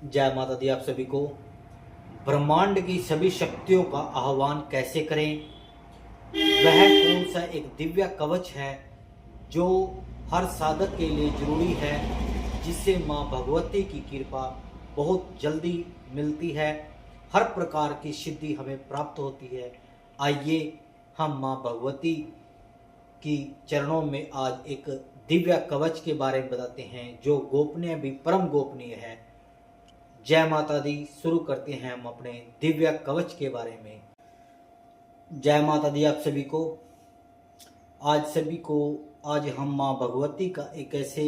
जय माता दी। आप सभी को ब्रह्मांड की सभी शक्तियों का आह्वान कैसे करें, वह कौन सा एक दिव्य कवच है जो हर साधक के लिए जरूरी है, जिससे माँ भगवती की कृपा बहुत जल्दी मिलती है, हर प्रकार की सिद्धि हमें प्राप्त होती है। आइए हम माँ भगवती की चरणों में आज एक दिव्य कवच के बारे में बताते हैं जो गोपनीय भी परम गोपनीय है। जय माता दी। शुरू करते हैं हम अपने दिव्य कवच के बारे में। जय माता दी। आप सभी को आज हम माँ भगवती का एक ऐसे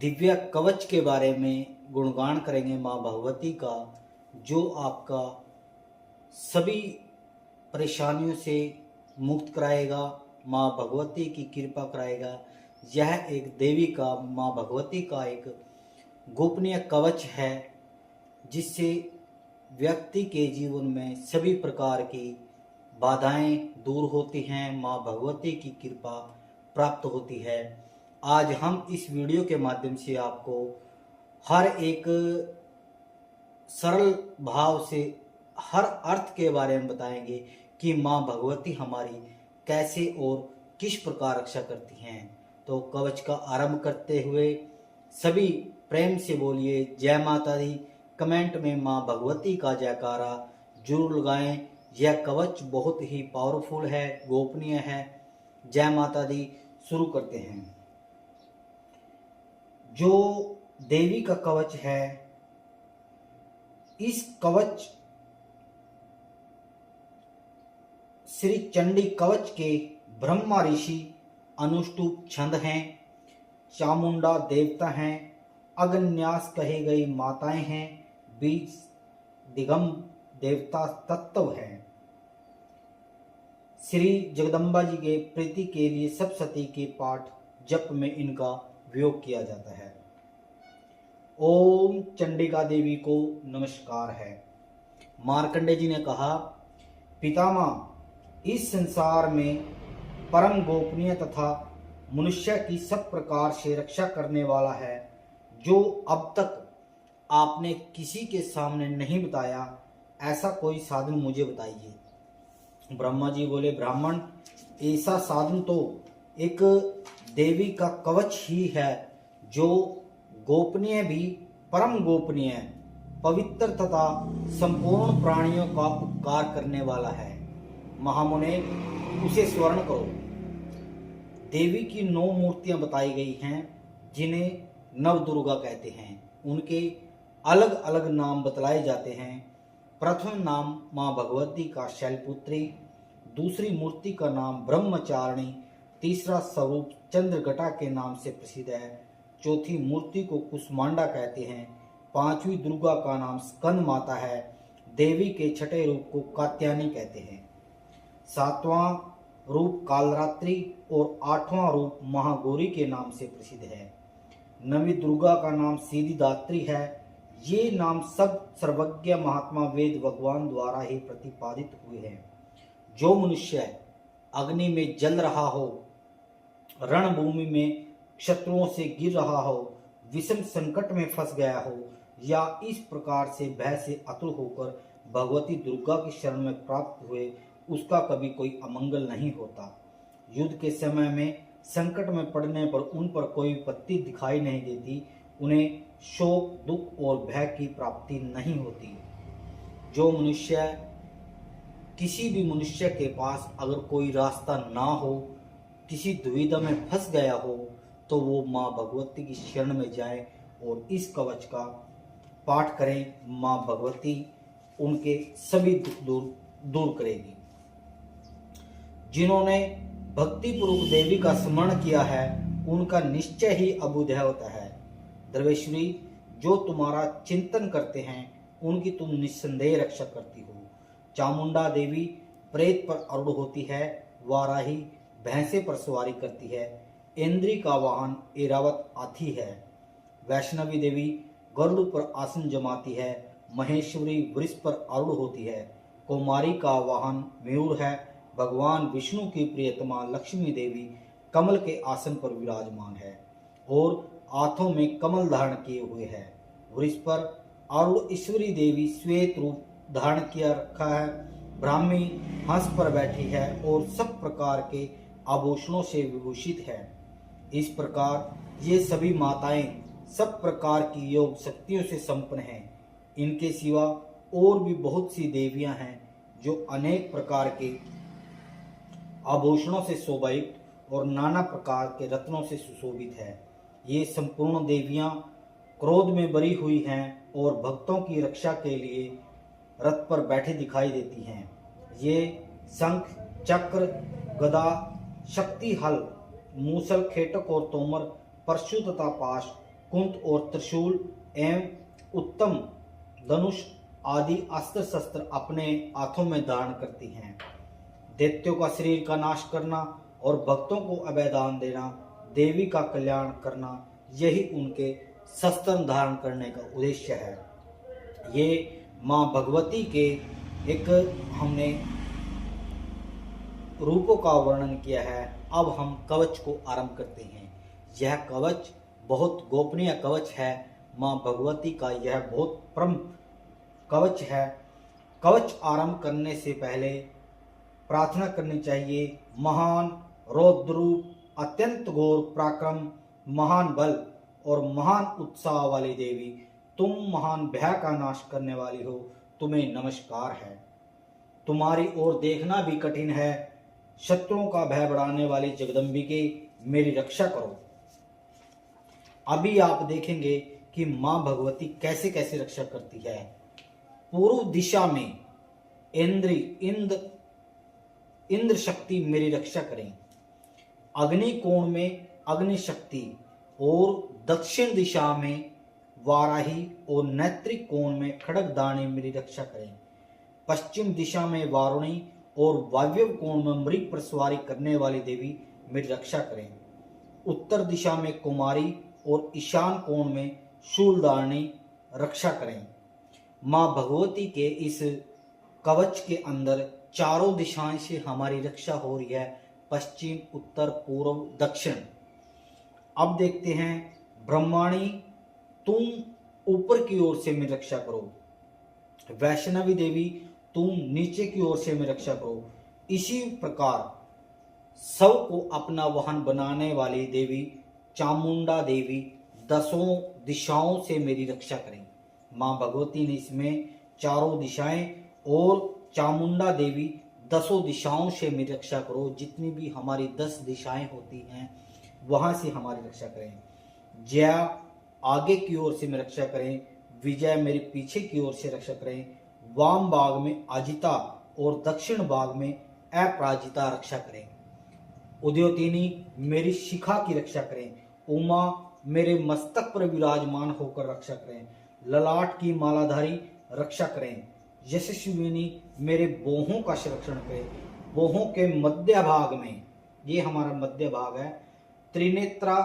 दिव्य कवच के बारे में गुणगान करेंगे, माँ भगवती का, जो आपका सभी परेशानियों से मुक्त कराएगा, माँ भगवती की कृपा कराएगा। यह एक देवी का, माँ भगवती का एक गोपनीय कवच है, जिससे व्यक्ति के जीवन में सभी प्रकार की बाधाएं दूर होती हैं, माँ भगवती की कृपा प्राप्त होती है। आज हम इस वीडियो के माध्यम से आपको हर एक सरल भाव से हर अर्थ के बारे में बताएंगे कि माँ भगवती हमारी कैसे और किस प्रकार रक्षा करती हैं। तो कवच का आरंभ करते हुए सभी प्रेम से बोलिए जय माता दी। कमेंट में माँ भगवती का जयकारा जरूर लगाएं। यह कवच बहुत ही पावरफुल है, गोपनीय है। जय माता दी। शुरू करते हैं। जो देवी का कवच है, इस कवच श्री चंडी कवच के ब्रह्मा ऋषि अनुष्टुप छंद हैं, चामुंडा देवता हैं, अग्न्यास कही गई माताएं हैं, बीज दिगम देवता तत्व है। श्री जगदम्बा जी के प्रीति के लिए सप्तशती के पाठ जप में इनका उपयोग किया जाता है। ओम चंडिका देवी को नमस्कार है। मार्कंडे जी ने कहा, पितामह, इस संसार में परम गोपनीय तथा मनुष्य की सब प्रकार से रक्षा करने वाला है, जो अब तक आपने किसी के सामने नहीं बताया, ऐसा कोई साधन मुझे बताइए। ब्रह्मा जी बोले, ब्राह्मण, ऐसा साधन तो एक देवी का कवच ही है, जो गोपनीय भी परम गोपनीय, पवित्र तथा संपूर्ण प्राणियों का उपकार करने वाला है। महामुने, उसे स्मरण करो। देवी की 9 मूर्तियां बताई गई हैं, जिन्हें नव दुर्गा कहते हैं। उनके अलग अलग नाम बतलाए जाते हैं। प्रथम नाम माँ भगवती का शैलपुत्री, दूसरी मूर्ति का नाम ब्रह्मचारिणी, तीसरा स्वरूप चंद्रघटा के नाम से प्रसिद्ध है, चौथी मूर्ति को कुसमांडा कहते हैं, पांचवी दुर्गा का नाम स्कंद माता है, देवी के छठे रूप को कात्यायनी कहते हैं, सातवां रूप कालरात्रि और आठवां रूप महागौरी के नाम से प्रसिद्ध है। नवी दुर्गा का नाम सिद्धिदात्री है। ये नाम सब सर्वज्ञ महात्मा वेद भगवान द्वारा ही प्रतिपादित हुए हैं। जो मनुष्य अग्नि में जल रहा हो, रणभूमि में शत्रुओं से गिर रहा हो, विषम संकट में फंस गया हो, या इस प्रकार से भय से अतुल होकर भगवती दुर्गा की शरण में प्राप्त हुए, उसका कभी कोई अमंगल नहीं होता। युद्ध के समय में संकट में पड़ने पर उन पर कोई विपत्ति दिखाई नहीं देती, उन्हें शोक, दुख और भय की प्राप्ति नहीं होती। जो मनुष्य, किसी भी मनुष्य के पास अगर कोई रास्ता ना हो, किसी दुविधा में फंस गया हो, तो वो माँ भगवती की शरण में जाए और इस कवच का पाठ करें। माँ भगवती उनके सभी दुख दूर करेगी। जिन्होंने भक्तिपूर्वक देवी का स्मरण किया है, उनका निश्चय ही अभुदय होता है। द्रवेश्वरी, जो तुम्हारा चिंतन करते हैं, उनकी तुम निस्संदेह रक्षा करती हो। चामुंडा देवी प्रेत पर आरूढ़ होती है, वाराही भैंसे पर सवारी करती है, इंद्री का वाहन ऐरावत हाथी है, वैष्णवी देवी गरुड़ पर आसन जमाती है, महेश्वरी वृष पर आरूढ़ होती है, कौमारी का वाहन मयूर है, भगवान विष्णु की प्रियतमा लक्ष्मी देवी कमल के आसन पर विराजमान है और हाथों में कमल धारण किए हुए है। वृष पर और ईश्वरी देवी श्वेत रूप धारण किया रखा है। ब्राह्मी हंस पर बैठी है और सब प्रकार के आभूषणों से विभूषित है। इस प्रकार ये सभी माताएं सब प्रकार की योग शक्तियों से संपन्न हैं। इनके सिवा और भी बहुत सी देवियां हैं जो अनेक प्रकार के आभूषणों से शोभित और नाना प्रकार के रत्नों से सुशोभित है। ये संपूर्ण देवियां क्रोध में भरी हुई हैं और भक्तों की रक्षा के लिए रथ पर बैठे दिखाई देती हैं। ये शंख, चक्र, गदा, शक्ति हल, मूसल, खेटक और तोमर, परशु तथा पाश, कुंत और त्रिशूल एवं उत्तम धनुष आदि अस्त्र शस्त्र अपने हाथों में धारण करती हैं। दैत्यों का शरीर का नाश करना और भक्तों को अभयदान देना, देवी का कल्याण करना, यही उनके शस्त्र धारण करने का उद्देश्य है। ये माँ भगवती के एक हमने रूपों का वर्णन किया है। अब हम कवच को आरंभ करते हैं। यह कवच बहुत गोपनीय कवच है। माँ भगवती का यह बहुत परम कवच है। कवच आरंभ करने से पहले प्रार्थना करनी चाहिए। महान रौद्र, अत्यंत घोर पराक्रम, महान बल और महान उत्साह वाली देवी, तुम महान भय का नाश करने वाली हो, तुम्हें नमस्कार है। तुम्हारी ओर देखना भी कठिन है। शत्रुओं का भय बढ़ाने वाली जगदम्बिके, मेरी रक्षा करो। अभी आप देखेंगे कि मां भगवती कैसे कैसे रक्षा करती है। पूर्व दिशा में इंद्र शक्ति मेरी रक्षा करें। अग्नि कोण में अग्नि शक्ति और दक्षिण दिशा में वाराही और नैत्रिक कोण में खड़गदानी मेरी रक्षा करें। पश्चिम दिशा में वारुणी और वायव्य कोण में मृग पर सवारी करने वाली देवी मेरी रक्षा करें। उत्तर दिशा में कुमारी और ईशान कोण में शूलधारिणी रक्षा करें। मां भगवती के इस कवच के अंदर चारों दिशाएं से हमारी रक्षा हो रही है, पश्चिम, उत्तर, पूर्व, दक्षिण। अब देखते हैं ब्रह्माणी, तुम ऊपर की ओर से मेरी रक्षा करो। वैष्णवी देवी, तुम नीचे की ओर से मेरी रक्षा करो। इसी प्रकार सब को अपना वाहन बनाने वाली देवी चामुंडा देवी दसों दिशाओं से मेरी रक्षा करें। मां भगवती ने इसमें चारों दिशाएं और चामुंडा देवी दसों दिशाओं से मेरी रक्षा करो। जितनी भी हमारी 10 दिशाएं होती हैं वहां से हमारी रक्षा करें। जया आगे की ओर से मेरी रक्षा करें। विजय मेरे पीछे की ओर से रक्षा करें। वाम भाग में अजिता और दक्षिण भाग में अपराजिता रक्षा करें। उद्योतिनी मेरी शिखा की रक्षा करें। उमा मेरे मस्तक पर विराजमान होकर रक्षा करें। ललाट की मालाधारी रक्षा करें। यशस्विनी मेरे बोहों का संरक्षण करें। बोहों के मध्य भाग में, ये हमारा मध्य भाग है, त्रिनेत्रा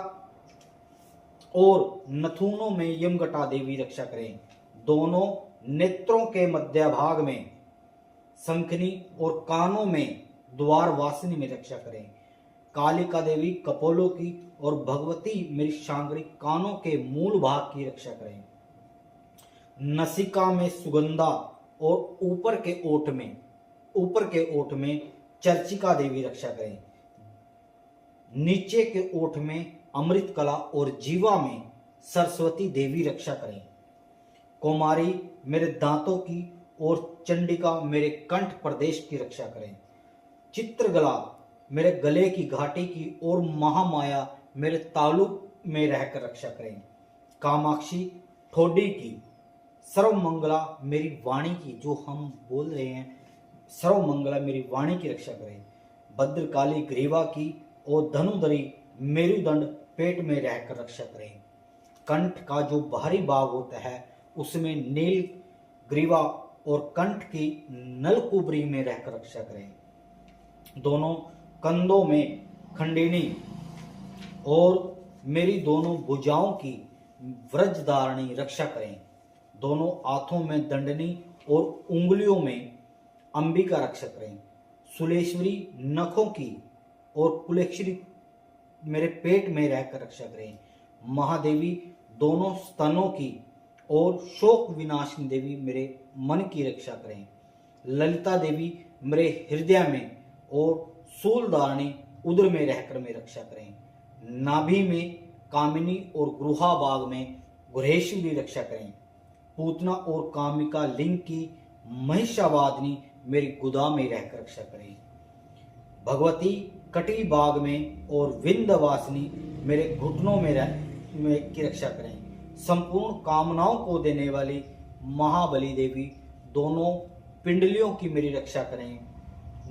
और नथुनों में यमगटा देवी रक्षा करें। दोनों नेत्रों के मध्य भाग में शंखनी और कानों में द्वार वासिनी में रक्षा करें। कालिका देवी कपोलों की और भगवती मेरी शांगरी कानों के मूल भाग की रक्षा करें। नसिका में सुगंधा और ऊपर के ओठ में चर्चिका देवी रक्षा करें। नीचे के ओठ में अमृत कला और जीवा में सरस्वती देवी रक्षा करें। कुमारी मेरे दांतों की और चंडिका मेरे कंठ प्रदेश की रक्षा करें। चित्रगला मेरे गले की घाटी की और महामाया मेरे तालु में रहकर रक्षा करें। कामाक्षी ठोडी की, सर्वमंगला मेरी वाणी की, जो हम बोल रहे हैं, सर्वमंगला मेरी वाणी की रक्षा करें। भद्रकाली ग्रीवा की और धनुधरी मेरुदंड पेट में रहकर रक्षा करें। कंठ का जो बाहरी भाग होता है उसमें नील ग्रीवा और कंठ की नलकुबरी में रहकर रक्षा करें। दोनों कंधों में खंडिनी और मेरी दोनों भुजाओं की व्रजधारणी रक्षा करें। दोनों हाथों में दंडनी और उंगलियों में अंबिका रक्षा करें। सुलेश्वरी नखों की और कुलेश्वरी मेरे पेट में रहकर रक्षा करें। महादेवी दोनों स्तनों की और शोक विनाशिनी देवी मेरे मन की रक्षा करें। ललिता देवी मेरे हृदय में और शूलधारिणी उदर में रहकर मेरी रक्षा करें। नाभि में कामिनी और गुहा बाग में गुरहेश्वरी रक्षा करें। पूतना और कामिका लिंग की महिषावादिनी मेरी गुदा में रहकर रक्षा करें। भगवती कटी बाग में और विंध्यवासिनी मेरे घुटनों में की रक्षा करें। संपूर्ण कामनाओं को देने वाली महाबली देवी दोनों पिंडलियों की मेरी रक्षा करें।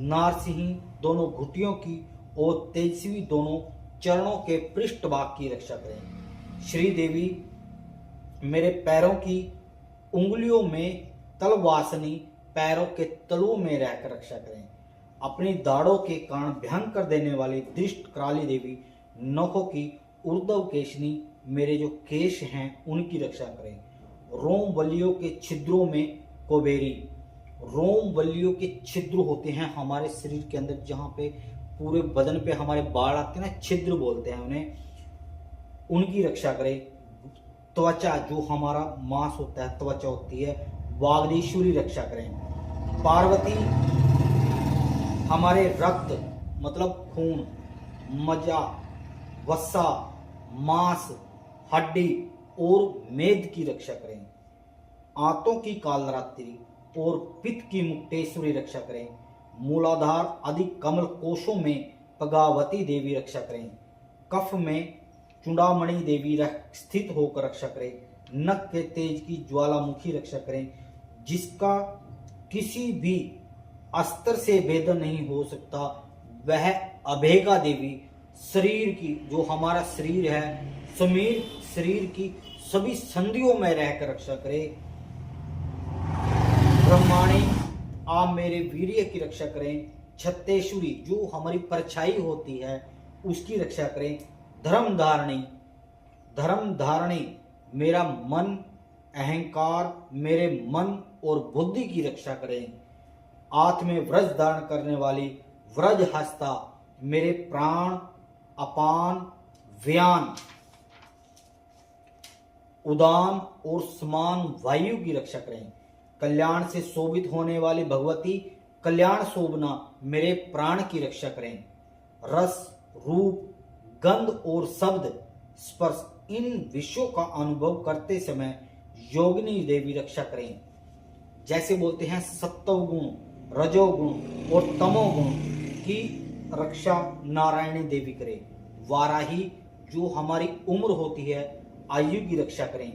नारसिंही दोनों घुटियों की और तेजस्वी दोनों चरणों के पृष्ठभाग की रक्षा करें। श्री देवी मेरे पैरों की उंगलियों में तलवासनी पैरों के तलुओं में रहकर रक्षा करें। अपनी दाढ़ों के कारण भयंकर कर देने वाली दृष्ट कराली देवी नखों की ऊर्ध्व केशनी मेरे जो केश हैं उनकी रक्षा करें। रोम वलियों के छिद्रों में कोबेरी, रोम वलियों के छिद्र होते हैं हमारे शरीर के अंदर, जहाँ पे पूरे बदन पे हमारे बाल आते हैं ना, छिद्र बोलते हैं उन्हें, उनकी रक्षा करें। त्वचा जो हमारा मांस होता है, त्वचा होती है, वागदेश्वरी रक्षा करें। पार्वती हमारे रक्त मतलब खून, मज्जा, वसा, मांस, हड्डी और मेद की रक्षा करें। आंतों की कालरात्रि और पित्त की मुक्तेश्वरी रक्षा करें। मूलाधार आदि कमल कोशों में पगावती देवी रक्षा करें। कफ में चुंडामणि देवी स्थित होकर रक्षा करें। नख के तेज की ज्वालामुखी रक्षा करें, जिसका किसी भी अस्त्र से भेदन नहीं हो सकता, वह अभेगा देवी शरीर की, जो हमारा शरीर है, समीर शरीर की सभी संधियों में रहकर रक्षा करे। ब्रह्माणी आप मेरे वीर्य की रक्षा करें। छत्तेश्वरी जो हमारी परछाई होती है उसकी रक्षा करें। धर्मधारणी मेरा मन, अहंकार, मेरे मन और बुद्धि की रक्षा करें। आत्म में व्रज धारण करने वाली व्रज हस्ता मेरे प्राण, अपान, व्यान, उदान और समान वायु की रक्षा करें। कल्याण से शोभित होने वाली भगवती कल्याण शोभना मेरे प्राण की रक्षा करें। रस, रूप, गंध और शब्द, स्पर्श, इन विषयों का अनुभव करते समय योगिनी देवी रक्षा करें। जैसे बोलते हैं सत्वगुण, रजोगुण और तमोगुण की रक्षा नारायणी देवी करे। वाराही जो हमारी उम्र होती है, आयु की रक्षा करें।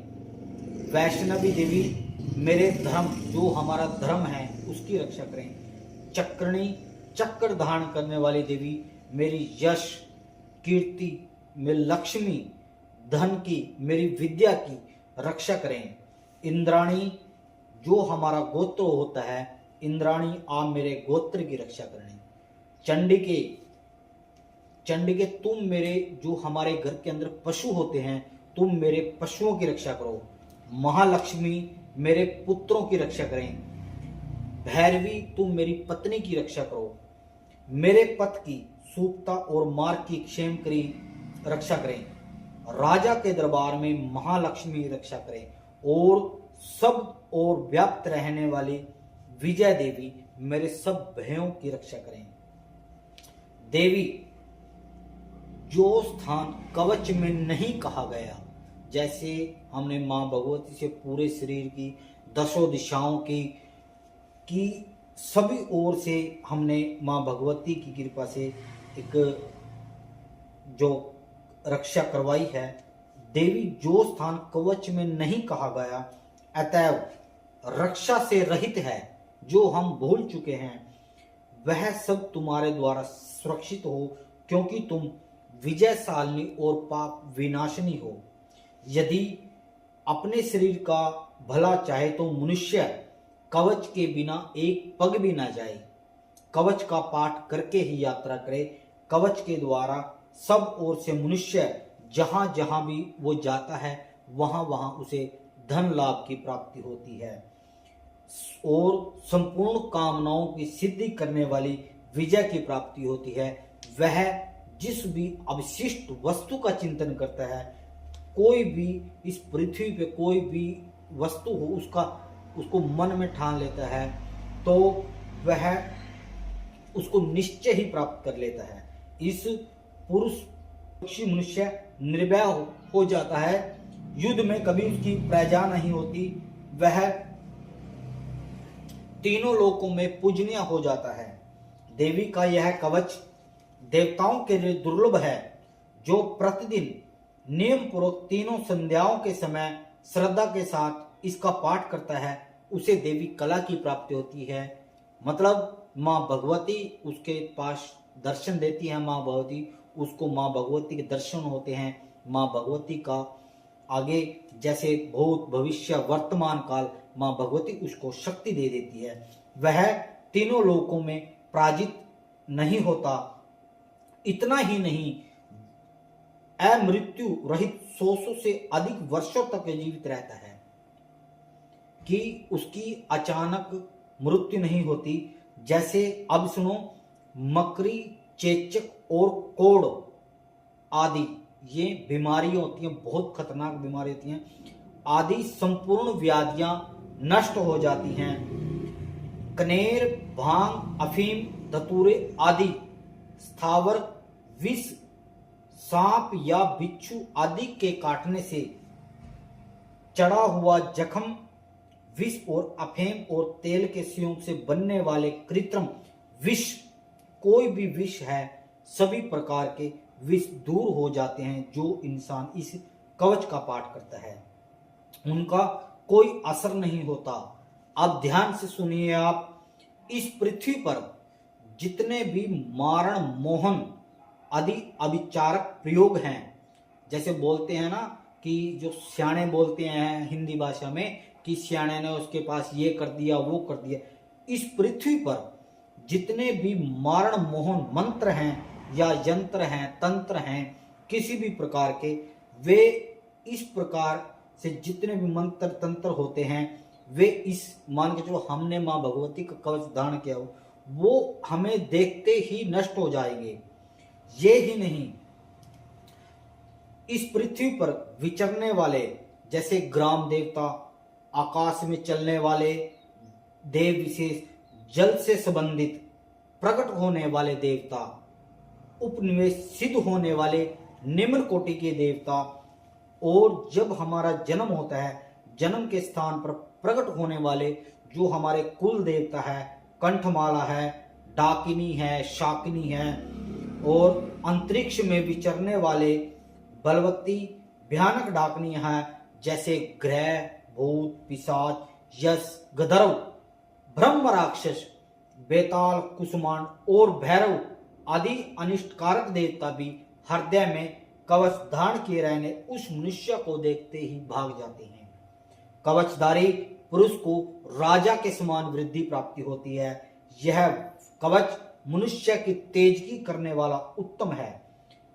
वैष्णवी देवी मेरे धर्म, जो हमारा धर्म है, उसकी रक्षा करें। चक्रणी चक्र धारण करने वाली देवी मेरी यश, कीर्ति, मेरी लक्ष्मी, धन की, मेरी विद्या की रक्षा करें। इंद्राणी जो हमारा गोत्र होता है, इंद्राणी आप मेरे गोत्र की रक्षा करें। चंडिके तुम मेरे, जो हमारे घर के अंदर पशु होते हैं, तुम मेरे पशुओं की रक्षा करो। महालक्ष्मी मेरे पुत्रों की रक्षा करें। भैरवी तुम मेरी पत्नी की रक्षा करो। मेरे पथ की, सूक्ता और मार्ग की क्षेम करी रक्षा करें। राजा के दरबार में महालक्ष्मी रक्षा करें। और सब और व्याप्त रहने वाली विजय देवी मेरे सब भयों की रक्षा करें। देवी जो स्थान कवच में नहीं कहा गया, जैसे हमने माँ भगवती से पूरे शरीर की, दसों दिशाओं की सभी ओर से हमने माँ भगवती की कृपा से एक जो रक्षा करवाई है। देवी जो स्थान कवच में नहीं कहा गया, अतएव रक्षा से रहित है, जो हम भूल चुके हैं, वह सब तुम्हारे द्वारा सुरक्षित हो, क्योंकि तुम विजयशालिनी और पाप विनाशिनी हो। यदि अपने शरीर का भला चाहे तो मनुष्य कवच के बिना एक पग भी ना जाए। कवच का पाठ करके ही यात्रा करे। कवच के द्वारा सब ओर से मनुष्य जहां जहां भी वो जाता है, वहां वहां उसे धन लाभ की प्राप्ति होती है और संपूर्ण कामनाओं की सिद्धि करने वाली विजय की प्राप्ति होती है। वह जिस भी अवशिष्ट वस्तु का चिंतन करता है, कोई भी इस पृथ्वी पे कोई भी वस्तु हो उसको मन में ठान लेता है तो वह उसको निश्चय ही प्राप्त कर लेता है। इस पुरुष पक्षी मनुष्य निर्भय हो जाता है, युद्ध में कभी उसकी प्रजा नहीं होती, वह तीनों लोकों में पूजनीय हो जाता है। देवी का यह कवच देवताओं के लिए दुर्लभ है। जो प्रतिदिन नियम पूर्वक तीनों संध्याओं के समय श्रद्धा के साथ इसका पाठ करता है उसे देवी कला की प्राप्ति होती है। मतलब माँ भगवती उसके पास दर्शन देती है, माँ भगवती उसको माँ भगवती के दर्शन होते हैं। माँ भगवती का आगे जैसे भूत भविष्य वर्तमान काल माँ भगवती उसको शक्ति दे देती है। वह तीनों लोकों में पराजित नहीं होता। इतना ही नहीं, अमृत्यु रहित 100 से अधिक वर्षों तक जीवित रहता है कि उसकी अचानक मृत्यु नहीं होती। जैसे अब सुनो, मकड़ी, चेचक और कोड़ आदि ये बीमारियां होती हैं, बहुत खतरनाक बीमारी होती हैं। आदि संपूर्ण व्याधियां नष्ट हो जाती हैं। कनेर, भांग, अफीम, धतूरे आदि स्थावर विष, सांप या बिच्छू आदि के काटने से चढ़ा हुआ जख्म, विष और अफीम और तेल के संयोग से बनने वाले कृत्रिम विष, कोई भी विष है, सभी प्रकार के विष दूर हो जाते हैं। जो इंसान इस कवच का पाठ करता है उनका कोई असर नहीं होता। अब ध्यान से सुनिए आप, इस पृथ्वी पर जितने भी मारण मोहन आदि अभिचारक प्रयोग हैं, जैसे बोलते हैं ना कि जो सियाने बोलते हैं हिंदी भाषा में कि सियाने ने उसके पास ये कर दिया वो कर दिया, इस पृथ्वी पर जितने भी मारण मोहन मंत्र हैं या यंत्र हैं, तंत्र हैं, किसी भी प्रकार के, वे इस प्रकार से जितने भी मंत्र तंत्र होते हैं वे इस मान के चलो हमने माँ भगवती का कवच धारण किया हो, वो हमें देखते ही नष्ट हो जाएंगे। ये ही नहीं, इस पृथ्वी पर विचरने वाले जैसे ग्राम देवता, आकाश में चलने वाले देव विशेष, जल से संबंधित प्रकट होने वाले देवता, उपनिवेश सिद्ध होने वाले निम्न कोटि के देवता, और जब हमारा जन्म होता है जन्म के स्थान पर प्रकट होने वाले जो हमारे कुल देवता है, कंठमाला है, डाकिनी है, शाकिनी है, और अंतरिक्ष में विचरने वाले बलवती भयानक डाकनी है जैसे ग्रह, भूत, पिशाच, यश, गंधर्व, ब्रह्म राक्षस, बेताल, कुसुमान और भैरव आदि अनिष्टकारक देवता भी हृदय में कवच धारण किए रहने उस मनुष्य को देखते ही भाग जाते हैं। कवचधारी पुरुष को राजा के समान वृद्धि प्राप्ति होती है। यह कवच मनुष्य की तेजगी करने वाला उत्तम है।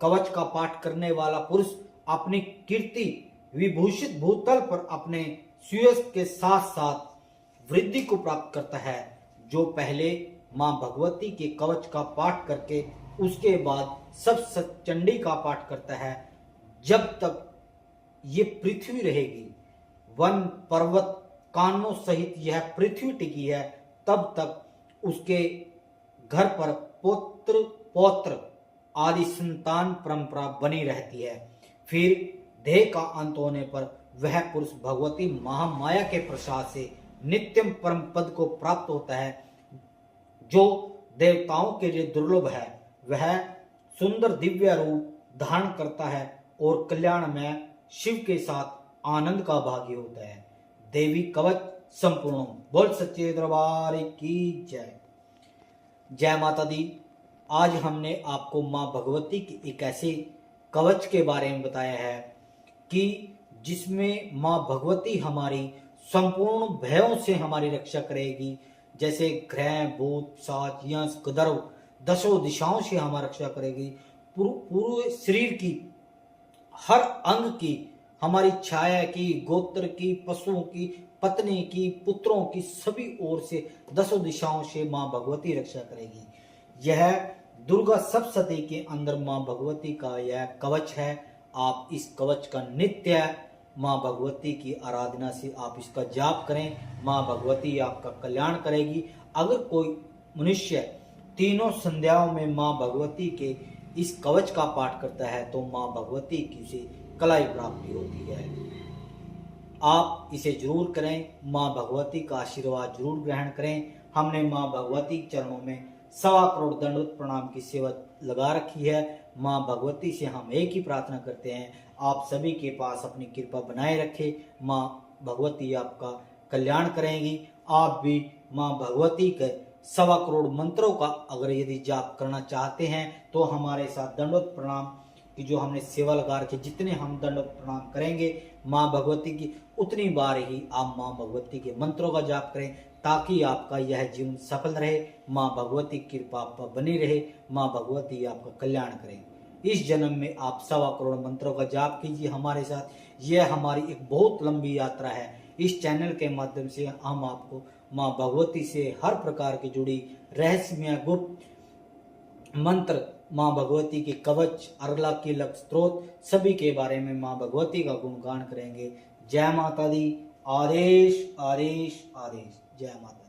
कवच का पाठ करने वाला पुरुष अपनी कीर्ति विभूषित भूतल पर अपने सुयश के साथ साथ वृद्धि को प्राप्त करता है। जो पहले मां भगवती के कवच का पाठ करके उसके बाद सब चंडी का पाठ करता है, जब तक ये पृथ्वी रहेगी, वन पर्वत कानों सहित यह पृथ्वी टिकी है, तब तक उसके घर पर पुत्र पौत्र आदि संतान परंपरा बनी रहती है। फिर देह का अंत होने पर वह पुरुष भगवती महामाया के प्रसाद से नित्यम परम पद को प्राप्त होता है, जो देवताओं के लिए दुर्लभ है। वह सुंदर दिव्य रूप धारण करता है और कल्याण में शिव के साथ आनंद का भागी होता है। देवी कवच संपूर्ण। बोल सच्चे दरबार की जय। जय माता दी। आज हमने आपको मां भगवती की एक ऐसे कवच के बारे में बताया है कि जिसमें मां भगवती हमारी संपूर्ण भयों से हमारी रक्षा करेगी। जैसे ग्रह, भूत, पिशाच, यश, गंधर्व दसों दिशाओं से हमारी रक्षा करेगी। पूरे शरीर की हर अंग की, हमारी छाया की, गोत्र की, पशुओं की, पत्नी की, पुत्रों की, सभी ओर से दसों दिशाओं से मां भगवती रक्षा करेगी। यह दुर्गा सप्तशती के अंदर मां भगवती का यह कवच है। आप इस कवच का नित्य माँ भगवती की आराधना से आप इसका जाप करें, माँ भगवती आपका कल्याण करेगी। अगर कोई मनुष्य तीनों संध्याओं में माँ भगवती के इस कवच का पाठ करता है तो माँ भगवती की उसे कलाई प्राप्ति होती है। आप इसे जरूर करें, माँ भगवती का आशीर्वाद जरूर ग्रहण करें। हमने माँ भगवती के चरणों में 1.25 करोड़ दंडवत प्रणाम की सेवा लगा रखी है। माँ भगवती से हम एक ही प्रार्थना करते हैं, आप सभी के पास अपनी कृपा बनाए रखे। माँ भगवती आपका कल्याण करेंगी। आप भी माँ भगवती के 1.25 करोड़ मंत्रों का अगर यदि जाप करना चाहते हैं तो हमारे साथ दंडवत प्रणाम की जो हमने सेवा लगा रखी, जितने हम दंडवत प्रणाम करेंगे माँ भगवती की उतनी बार ही आप माँ भगवती के मंत्रों का जाप करें, ताकि आपका यह जीवन सफल रहे। माँ भगवती की कृपा आप पर बनी रहे, माँ भगवती आपका कल्याण करें। इस जन्म में आप 1.25 करोड़ मंत्रों का जाप कीजिए हमारे साथ। यह हमारी एक बहुत लंबी यात्रा है। इस चैनल के माध्यम से हम आपको माँ भगवती से हर प्रकार की जुड़ी रहस्यमय गुप्त मंत्र, माँ भगवती के कवच, अरला की लक्ष्य स्त्रोत सभी के बारे में माँ भगवती का गुणगान करेंगे। जय माता दी। आदेश आदेश आदेश। जय माता।